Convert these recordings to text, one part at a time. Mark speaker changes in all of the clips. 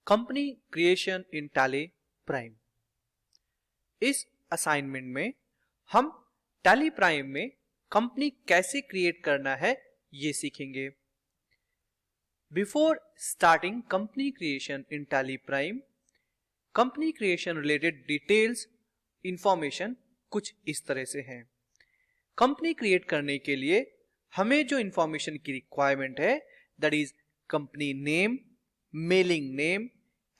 Speaker 1: Company creation इन tally prime. इस assignment में हम टैली प्राइम में कंपनी कैसे क्रिएट करना है ये सीखेंगे। बिफोर स्टार्टिंग कंपनी क्रिएशन इन tally prime, company creation related details information कुछ इस तरह से हैं। कंपनी क्रिएट करने के लिए हमें जो इंफॉर्मेशन की रिक्वायरमेंट है that is company name, mailing name,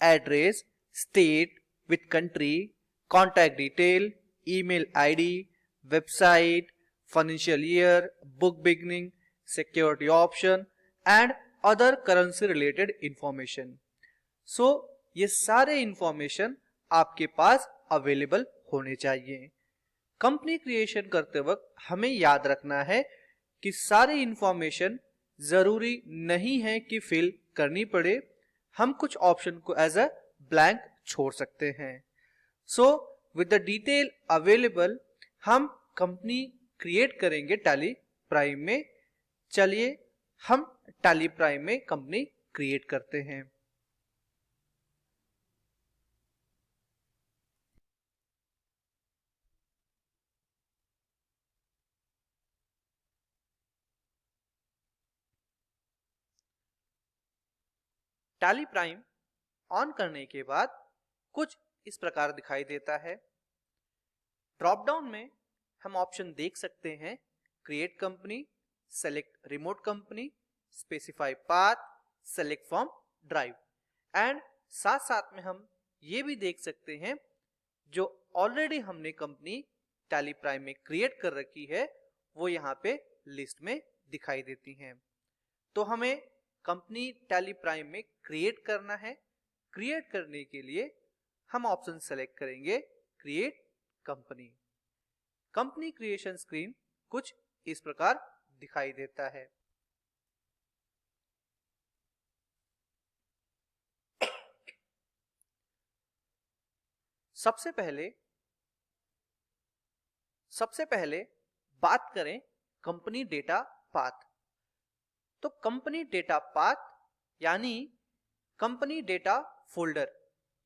Speaker 1: address, state with country, contact detail, email ID, website, financial year, book beginning, security option and other currency related information. So ये सारे information आपके पास अवेलेबल होने चाहिए। Company creation करते वक्त हमें याद रखना है कि सारी इंफॉर्मेशन जरूरी नहीं है कि फिल करनी पड़े, हम कुछ ऑप्शन को एज अ ब्लैंक छोड़ सकते हैं। So with the detail available हम कंपनी क्रिएट करेंगे टैली प्राइम में। चलिए हम टैली प्राइम में कंपनी क्रिएट करते हैं। टैली प्राइम ऑन करने के बाद कुछ इस प्रकार दिखाई देता है। ड्रॉप डाउन में हम ऑप्शन देख सकते हैं create company, select remote company, specify path, select from drive and साथ साथ में हम ये भी देख सकते हैं जो ऑलरेडी हमने कंपनी टैली प्राइम में क्रिएट कर रखी है वो यहाँ पे लिस्ट में दिखाई देती हैं। तो हमें कंपनी टैली प्राइम में क्रिएट करना है। क्रिएट करने के लिए हम ऑप्शन सेलेक्ट करेंगे create company. Company creation screen कुछ इस प्रकार दिखाई देता है। सबसे पहले बात करें कंपनी डेटा पाथ। तो कंपनी डेटा पाथ यानी कंपनी डेटा फोल्डर,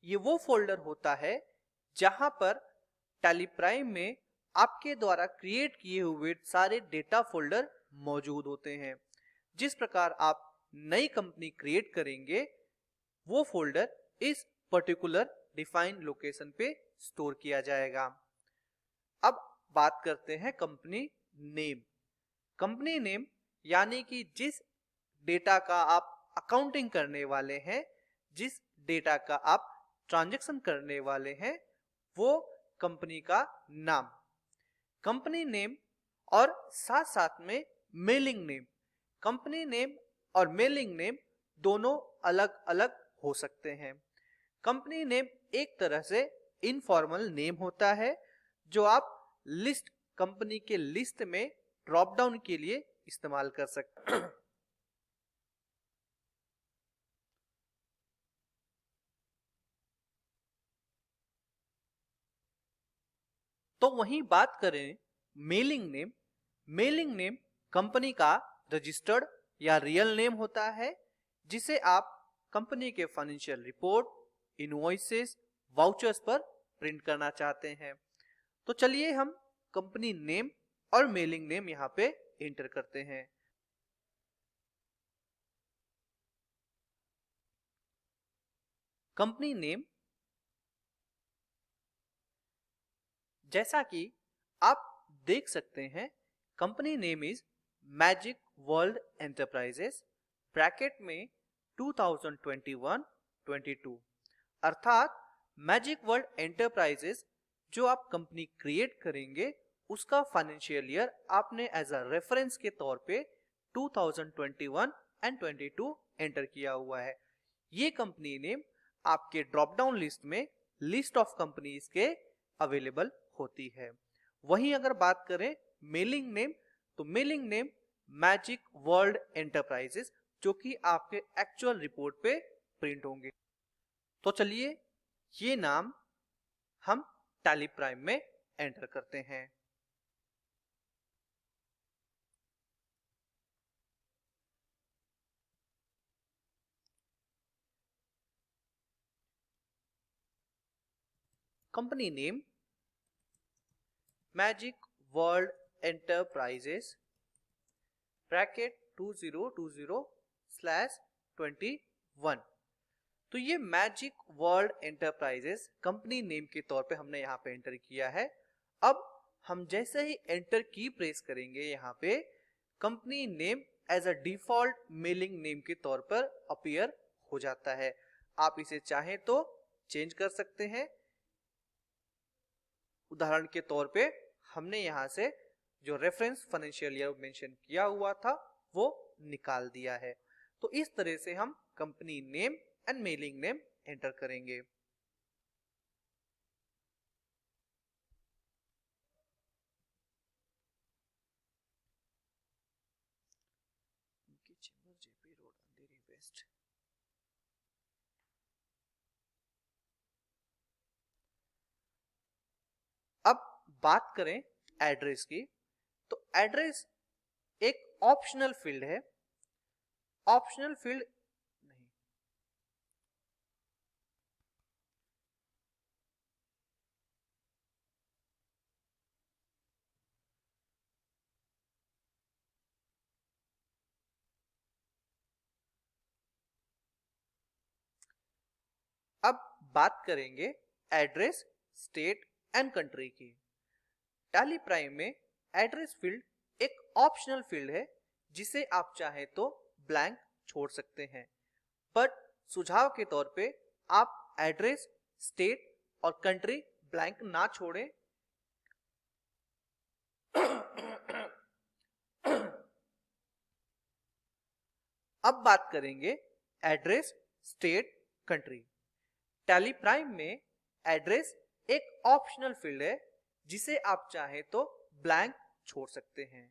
Speaker 1: ये वो फोल्डर होता है जहां पर टैली प्राइम में आपके द्वारा क्रिएट किए हुए सारे डेटा फोल्डर मौजूद होते हैं। जिस प्रकार आप नई कंपनी क्रिएट करेंगे वो फोल्डर इस पर्टिकुलर डिफाइंड लोकेशन पे स्टोर किया जाएगा। अब बात करते हैं कंपनी नेम। कंपनी नेम यानी कि जिस डेटा का आप अकाउंटिंग करने वाले हैं, जिस डेटा का आप ट्रांजैक्शन करने वाले हैं, वो कंपनी का नाम। कंपनी नेम और साथ साथ में मेलिंग नेम। कंपनी नेम और मेलिंग नेम दोनों अलग अलग हो सकते हैं। कंपनी नेम एक तरह से इनफॉर्मल नेम होता है जो आप लिस्ट कंपनी के लिस्ट में ड्रॉप डाउन के लिए इस्तेमाल कर सकते हैं। तो वहीं बात करें mailing name. Mailing name company का रजिस्टर्ड या रियल नेम होता है जिसे आप कंपनी के फाइनेंशियल रिपोर्ट, इनवॉइसेस, वाउचर्स पर प्रिंट करना चाहते हैं। तो चलिए हम कंपनी नेम और मेलिंग नेम यहां पे एंटर करते हैं। कंपनी नेम जैसा कि आप देख सकते हैं company name is magic world enterprises bracket में 2021-22, अर्थात मैजिक वर्ल्ड एंटरप्राइजेस जो आप कंपनी क्रिएट करेंगे उसका फाइनेंशियल ईयर आपने एज अ रेफरेंस के तौर पे 2021 एंड 22 एंटर किया हुआ है। ये कंपनी नेम आपके ड्रॉप डाउन लिस्ट में लिस्ट ऑफ कंपनीज के अवेलेबल होती है। वहीं अगर बात करें मेलिंग नेम, तो mailing name magic world enterprises जो कि आपके एक्चुअल रिपोर्ट पे प्रिंट होंगे। तो चलिए ये नाम हम टैली प्राइम में एंटर करते हैं। Company name magic world enterprises bracket 2020/21। तो ये magic world enterprises company name के तौर पे हमने यहाँ पे एंटर किया है। अब हम जैसे ही एंटर की प्रेस करेंगे यहाँ पे company name as a default mailing name के तौर पर अपीयर हो जाता है। आप इसे चाहें तो चेंज कर सकते हैं। उदाहरण के तौर पे हमने यहाँ से जो रेफरेंस फाइनेंशियल ईयर मेंशन किया हुआ था वो निकाल दिया है। तो इस तरह से हम company name and mailing name enter करेंगे। जेपी रोड, अंधेरी वेस्ट। अब बात करें एड्रेस की, तो एड्रेस एक ऑप्शनल फील्ड है। ऑप्शनल फील्ड नहीं, अब बात करेंगे एड्रेस, स्टेट एंड कंट्री की। टैली प्राइम में एड्रेस फील्ड एक ऑप्शनल फील्ड है जिसे आप चाहे तो ब्लैंक छोड़ सकते हैं, बट सुझाव के तौर पे आप एड्रेस, स्टेट और कंट्री ब्लैंक ना छोड़ें। अब बात करेंगे address, state, country. Tally prime में एड्रेस एक ऑप्शनल फील्ड है जिसे आप चाहे तो ब्लैंक छोड़ सकते हैं,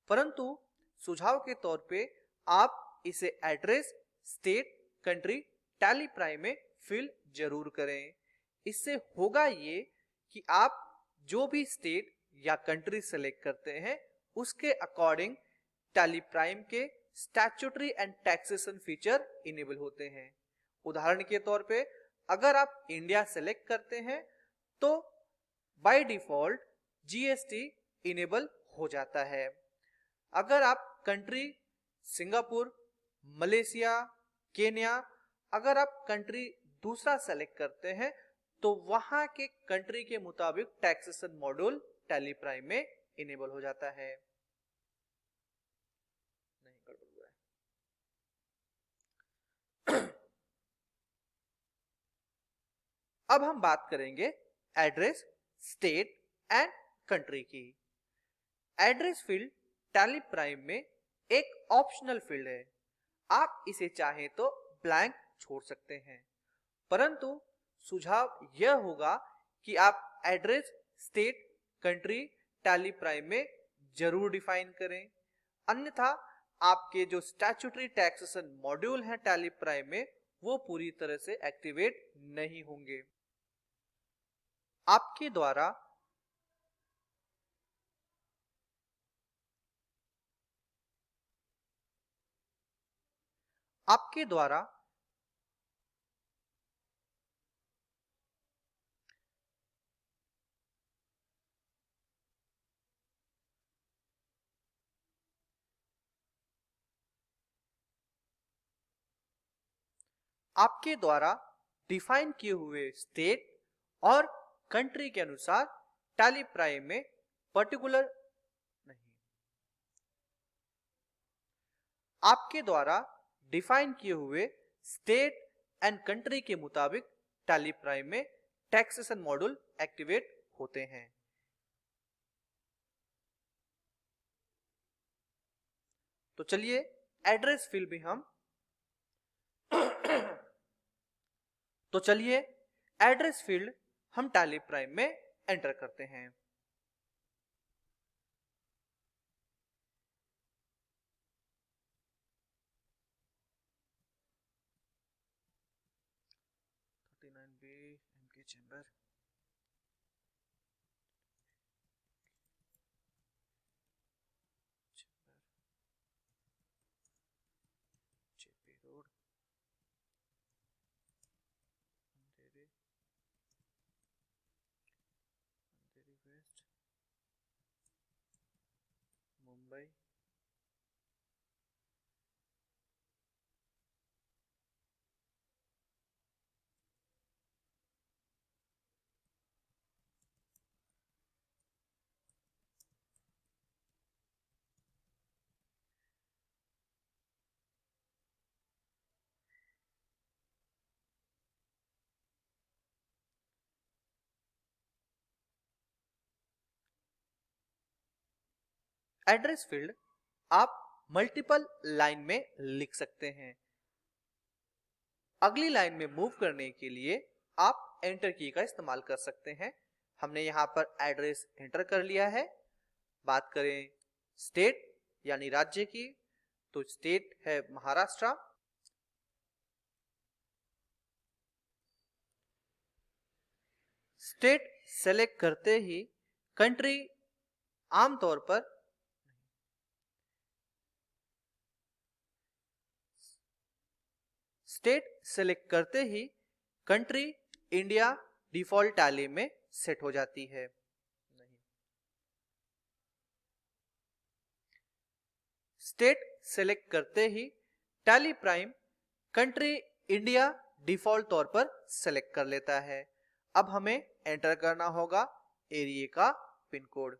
Speaker 1: परंतु सुझाव के तौर पे आप इसे address, state, country tally prime में फिल जरूर करें। इससे होगा ये कि आप जो भी स्टेट या कंट्री सेलेक्ट करते हैं उसके अकॉर्डिंग टैली प्राइम के statutory and taxation feature enable होते हैं। उदाहरण के तौर पे अगर आप इंडिया सेलेक्ट करते हैं तो बाय डिफॉल्ट जीएसटी इनेबल हो जाता है। अगर आप कंट्री सिंगापुर, मलेशिया, केन्या, अगर आप कंट्री दूसरा सेलेक्ट करते हैं तो वहां के कंट्री के मुताबिक टैक्सेशन मॉड्यूल टैली प्राइम में इनेबल हो जाता है। नहीं, गड़बड़ हुआ है। अब हम बात करेंगे एड्रेस, स्टेट एंड कंट्री की। एड्रेस फील्ड टैली प्राइम में एक ऑप्शनल फील्ड है। आप इसे चाहें तो ब्लैंक छोड़ सकते हैं, परंतु सुझाव यह होगा कि आप address, state, country tally prime में जरूर डिफाइन करें, अन्यथा आपके जो स्टैट्यूटरी टैक्सेशन मॉड्यूल हैं टैली प्राइम में वो पूरी तरह से एक्टिवेट नहीं होंगे। आपके द्वारा आपके द्वारा आपके द्वारा डिफाइन किए हुए स्टेट और कंट्री के अनुसार टैली प्राइम में पर्टिकुलर नहीं, आपके द्वारा डिफाइन किए हुए स्टेट एंड कंट्री के मुताबिक टैली प्राइम में टैक्सेशन मॉड्यूल एक्टिवेट होते हैं। तो चलिए एड्रेस फील्ड भी हम तो चलिए एड्रेस फील्ड हम टैली प्राइम में एंटर करते हैं। एमके चैम्बर, जेपी रोड, अंधेरी मुंबई। एड्रेस फील्ड आप मल्टीपल लाइन में लिख सकते हैं। अगली लाइन में मूव करने के लिए आप एंटर की का इस्तेमाल कर सकते हैं। हमने यहां पर एड्रेस एंटर कर लिया है। बात करें स्टेट यानी राज्य की, तो स्टेट है महाराष्ट्र। स्टेट सेलेक्ट करते ही कंट्री आमतौर पर स्टेट सेलेक्ट करते ही कंट्री इंडिया डिफॉल्ट टैली में सेट हो जाती है। स्टेट सेलेक्ट करते ही Tally Prime country India default तौर पर सेलेक्ट कर लेता है। अब हमें एंटर करना होगा एरिया का पिन कोड।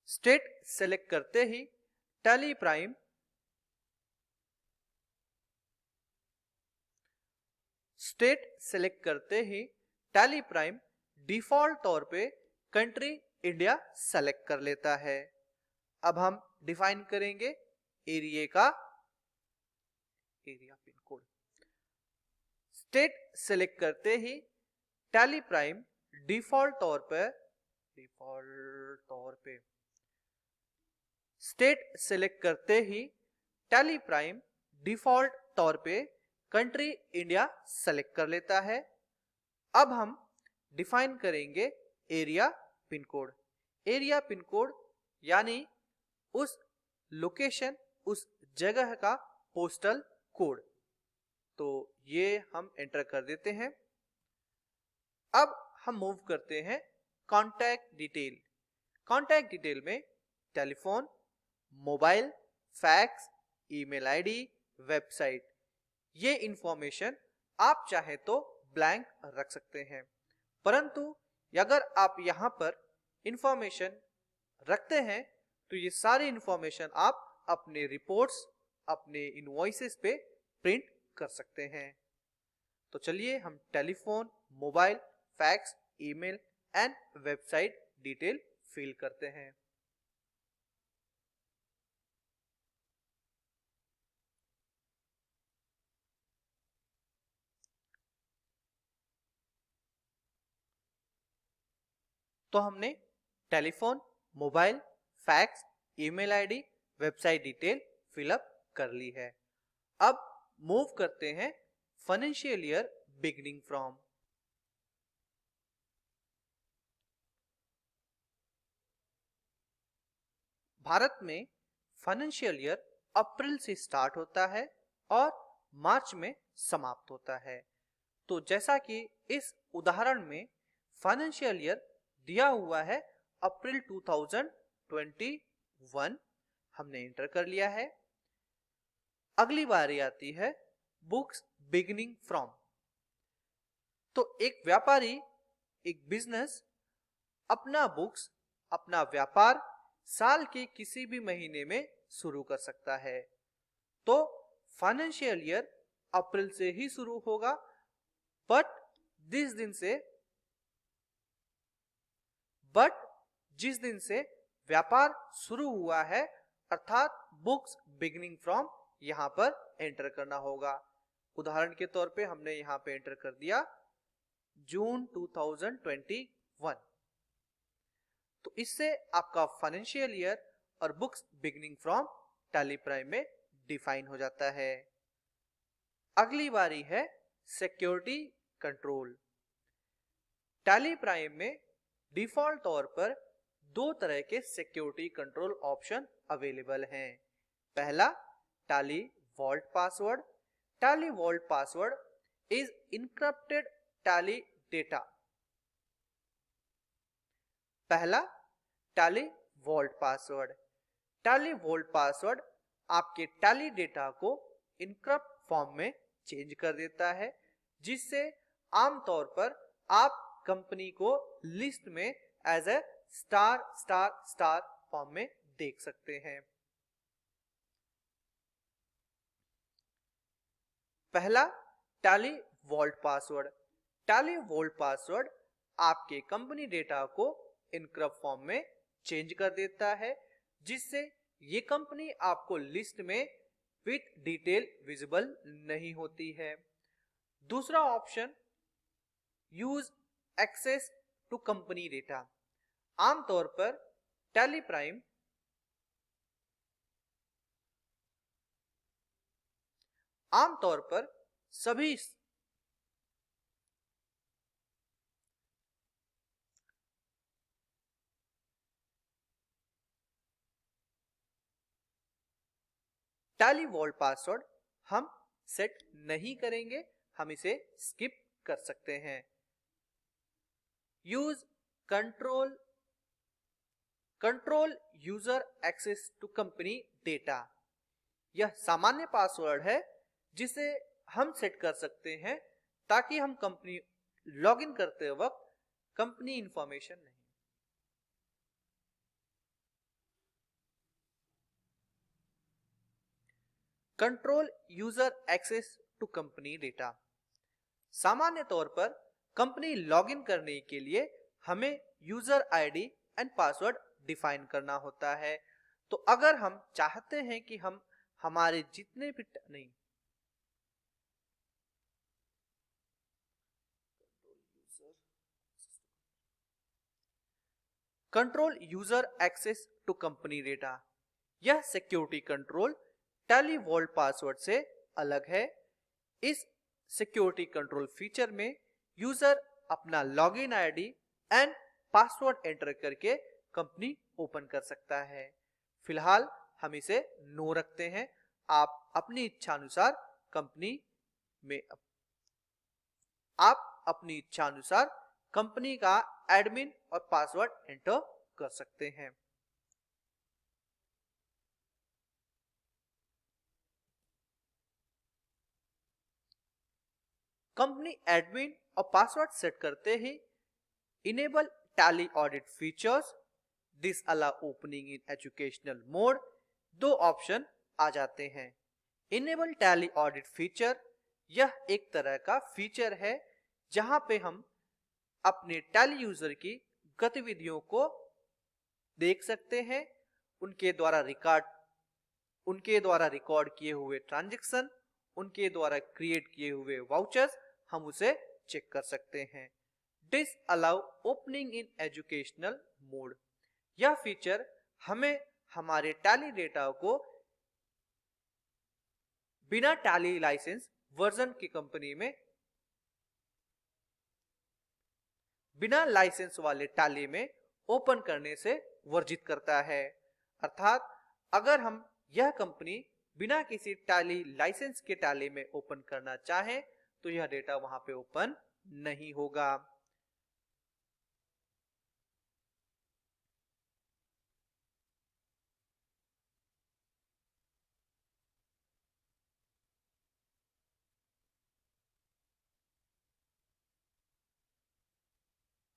Speaker 1: स्टेट सेलेक्ट करते ही टैली प्राइम स्टेट सेलेक्ट करते ही टैली प्राइम डिफॉल्ट तौर पे कंट्री इंडिया सेलेक्ट कर लेता है। अब हम डिफाइन करेंगे एरिया का area pin code. State select करते ही टैली प्राइम डिफॉल्ट तौर पे स्टेट सेलेक्ट करते ही टैली प्राइम डिफॉल्ट तौर पे कंट्री इंडिया सेलेक्ट कर लेता है। अब हम डिफाइन करेंगे area pin code. Area pin code यानी उस लोकेशन, उस जगह का पोस्टल कोड। तो ये हम एंटर कर देते हैं। अब हम मूव करते हैं कॉन्टैक्ट डिटेल। कॉन्टैक्ट डिटेल में telephone, mobile, fax, email ID, website, ये इंफॉर्मेशन आप चाहे तो ब्लैंक रख सकते हैं। परंतु अगर आप यहां पर इंफॉर्मेशन रखते हैं तो ये सारी इंफॉर्मेशन आप अपने रिपोर्ट्स, अपने इनवॉइसेस पे प्रिंट कर सकते हैं। तो चलिए हम telephone, mobile, fax, email and website detail fill करते हैं। तो हमने telephone, mobile, fax, email ID, website detail fill up कर ली है। अब मूव करते हैं financial year beginning from. Bharat में फाइनेंशियल ईयर अप्रैल से स्टार्ट होता है और मार्च में समाप्त होता है। तो जैसा कि इस उदाहरण में फाइनेंशियल ईयर दिया हुआ है अप्रैल 2021, हमने एंटर कर लिया है। अगली बारी आती है बुक्स बिगिनिंग फ्रॉम। तो एक व्यापारी, एक बिजनेस अपना बुक्स, अपना व्यापार साल के किसी भी महीने में शुरू कर सकता है। तो फाइनेंशियल ईयर अप्रैल से ही शुरू होगा, बट जिस दिन से व्यापार शुरू हुआ है, अर्थात बुक्स बिगिनिंग फ्रॉम यहां पर एंटर करना होगा। उदाहरण के तौर पे हमने यहां पे एंटर कर दिया जून 2021। तो इससे आपका फाइनेंशियल ईयर और books beginning from tally prime में डिफाइन हो जाता है। अगली बारी है सिक्योरिटी कंट्रोल। टैली प्राइम में डिफॉल्ट तौर पर दो तरह के सिक्योरिटी कंट्रोल ऑप्शन अवेलेबल हैं। पहला Tally vault password. Tally vault password is encrypted Tally data पहला, Tally vault password. Tally vault password आपके टैली डेटा को इनक्रप्ट फॉर्म में चेंज कर देता है, जिससे आमतौर पर आप कंपनी को लिस्ट में as a star star star form में देख सकते हैं। पहला, Tally vault password. Tally vault password आपके कंपनी डेटा को इनक्रप्ट फॉर्म में चेंज कर देता है, जिससे ये कंपनी आपको लिस्ट में विथ डिटेल विजिबल नहीं होती है। दूसरा option, use access to company data. आमतौर पर टैली प्राइम आमतौर पर सभी टैली वॉल्ट पासवर्ड हम सेट नहीं करेंगे, हम इसे स्किप कर सकते हैं। Use control user access to company data. यह सामान्य पासवर्ड है जिसे हम सेट कर सकते हैं ताकि हम कंपनी लॉगिन करते वक्त कंपनी इंफॉर्मेशन नहीं। Control user access to company data. सामान्य तौर पर कंपनी लॉगिन करने के लिए हमें user ID and password define करना होता है। तो अगर हम चाहते हैं कि हम हमारे जितने भी नहीं control user access to company data, यह security control Tally vault password से अलग है। इस सिक्योरिटी कंट्रोल फीचर में यूजर अपना login ID and password enter करके कंपनी ओपन कर सकता है। फिलहाल हम इसे नो रखते हैं। आप अपनी इच्छा अनुसार कंपनी का एडमिन और पासवर्ड एंटर कर सकते हैं। कंपनी एडमिन और पासवर्ड सेट करते ही enable Tally audit features, this allow opening in educational mode, दो ऑप्शन आ जाते हैं। इनेबल टैली ऑडिट फीचर, यह एक तरह का फीचर है जहां पे हम अपने टैली यूजर की गतिविधियों को देख सकते हैं, उनके द्वारा रिकॉर्ड किए हुए ट्रांजैक्शन, उनके द्वारा क्रिएट किए हुए वाउचर्स हम उसे चेक कर सकते हैं। This allow opening in educational mode, यह फीचर हमें हमारे टैली डेटा को बिना टैली लाइसेंस वर्जन की कंपनी में बिना लाइसेंस वाले टैली में ओपन करने से वर्जित करता है। अर्थात अगर हम यह कंपनी बिना किसी टैली लाइसेंस के टैली में ओपन करना चाहें तो यह डेटा वहां पे ओपन नहीं होगा।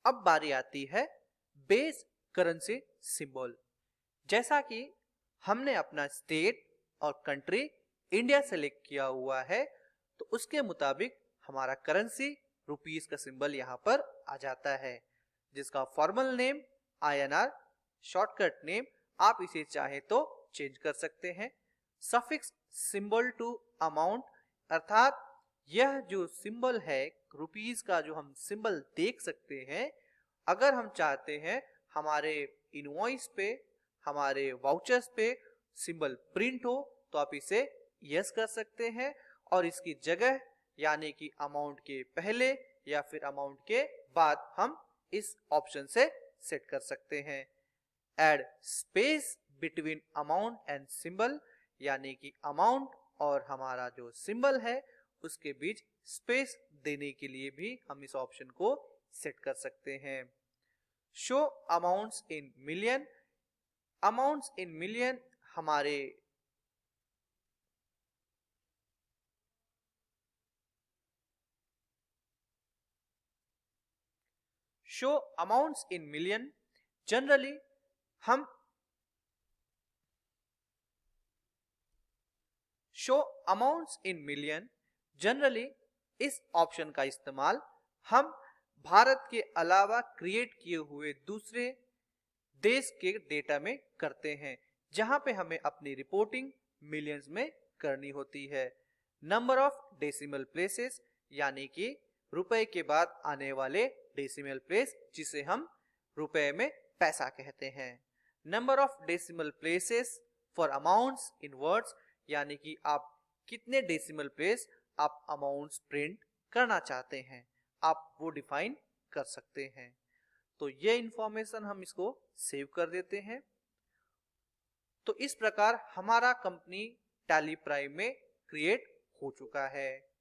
Speaker 1: अब बारी आती है बेस करेंसी सिंबल। जैसा कि हमने अपना स्टेट और कंट्री इंडिया सेलेक्ट किया हुआ है, तो उसके मुताबिक हमारा करेंसी रुपीस का सिंबल यहाँ पर आ जाता है, जिसका formal name INR, shortcut name आप इसे चाहे तो चेंज कर सकते हैं। सफिक्स सिंबल टू अमाउंट, अर्थात यह जो सिंबल है रुपीस का जो हम सिंबल देख सकते हैं, अगर हम चाहते हैं हमारे इनवॉइस पे, हमारे वाउचर्स पे सिंबल प्रिंट हो, तो आप इसे यस कर सकते हैं और इसकी जगह यानी कि अमाउंट के पहले या फिर अमाउंट के बाद हम इस ऑप्शन से सेट कर सकते हैं। Add space between amount and symbol, यानी कि अमाउंट और हमारा जो सिंबल है उसके बीच स्पेस देने के लिए भी हम इस ऑप्शन को सेट कर सकते हैं। Show amounts in million, amounts in million हमारे show amounts in million, generally हम show amounts in million, generally इस ऑप्शन का इस्तेमाल हम भारत के अलावा क्रिएट किए हुए दूसरे देश के डेटा में करते हैं, जहां पे हमें अपनी रिपोर्टिंग मिलियंस में करनी होती है। नंबर ऑफ डेसिमल प्लेसेस यानी कि रुपए के बाद आने वाले डेसिमल प्लेस, जिसे हम रुपए में पैसा कहते हैं। Number of decimal places for amounts in words, यानी कि आप कितने डेसिमल प्लेस आप अमाउंट्स प्रिंट करना चाहते हैं, आप वो डिफाइन कर सकते हैं। तो ये इंफॉर्मेशन हम इसको सेव कर देते हैं। तो इस प्रकार हमारा कंपनी टैली प्राइम में क्रिएट हो चुका है।